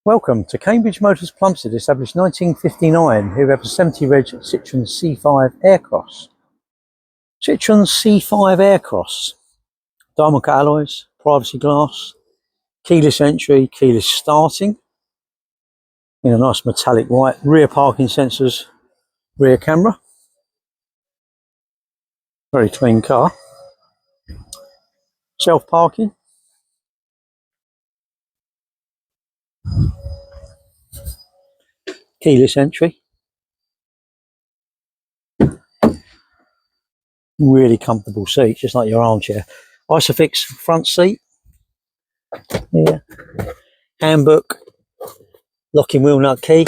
Welcome to Cambridge Motors Plumstead, established 1959, who have a 70 reg Citroen C5 Aircross. Citroen C5 Aircross, diamond cut alloys, privacy glass, keyless entry, keyless starting, in a nice metallic white, rear parking sensors, rear camera, very clean car, self parking, keyless entry, really comfortable seats, just like your armchair, Isofix front seat, yeah, handbook, locking wheel nut key,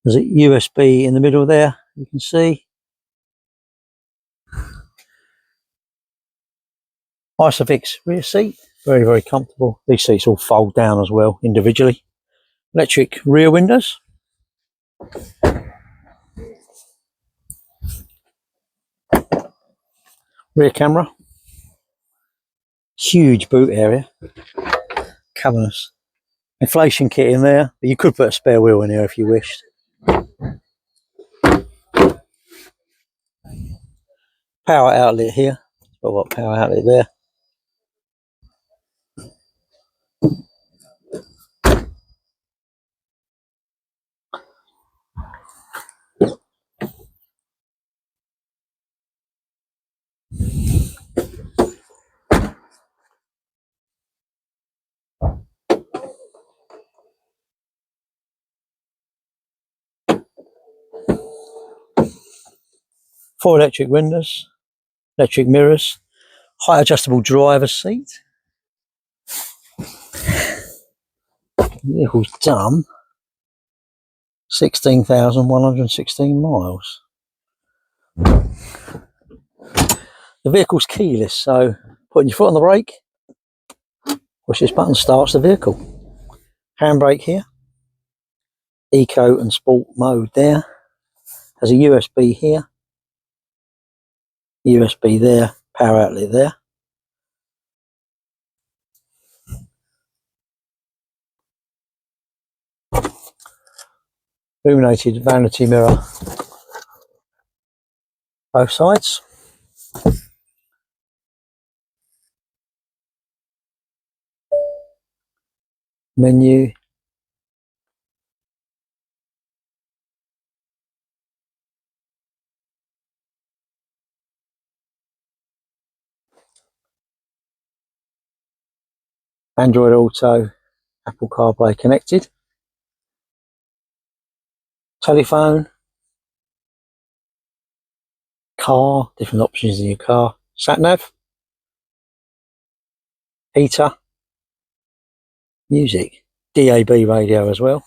there's a USB in the middle there, you can see. Isofix rear seat, very comfortable. These seats all fold down as well individually. Electric rear windows. Rear camera. Huge boot area. Cavernous. Inflation kit in there, but you could put a spare wheel in here if you wished. Power outlet here. Got what power outlet there. Four electric windows, electric mirrors, height adjustable driver's seat. Vehicle's done 16,116 miles. The vehicle's keyless, so putting your foot on the brake, push this button, starts the vehicle. Handbrake here, eco and sport mode there. Has a USB here, USB there, power outlet there. Illuminated vanity mirror both sides. Menu. Android Auto, Apple CarPlay connected. Telephone. Car, different options in your car. Sat nav. Heater. Music. DAB radio as well.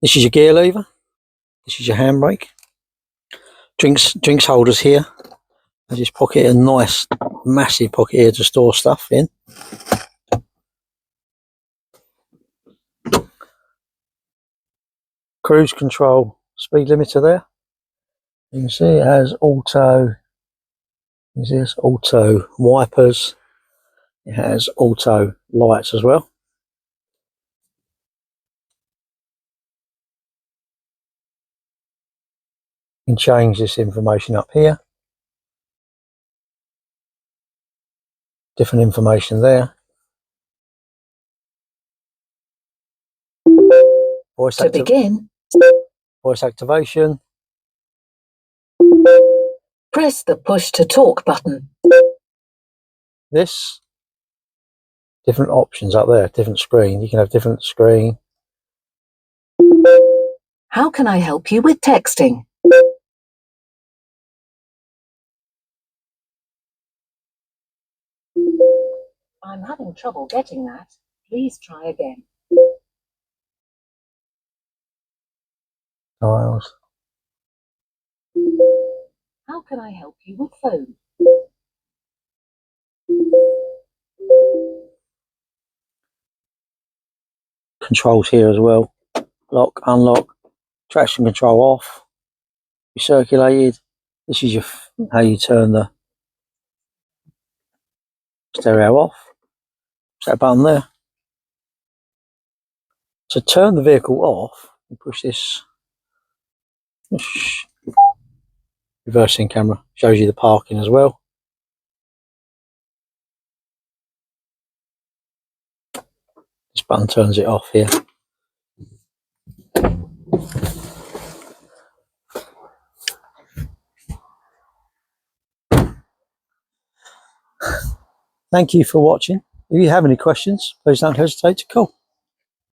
This is your gear lever. This is your handbrake. Drinks holders here. I just pocket a nice massive pocket here to store stuff in. Cruise control speed limiter there. You can see it has auto, is this auto wipers. It has auto lights as well. You can change this information up here. Different information there. Voice activation. Press the push to talk button. This. Different options up there, different screen. You can have different screen. How can I help you with texting? I'm having trouble getting that. Please try again. Dials. How can I help you with phone? Controls here as well. Lock, unlock, traction control off, recirculated, This is how you turn the stereo off. Is that button there? To turn the vehicle off, you push this. Reversing camera shows you the parking as well. This button turns it off here. Thank you for watching. If you have any questions, please don't hesitate to call.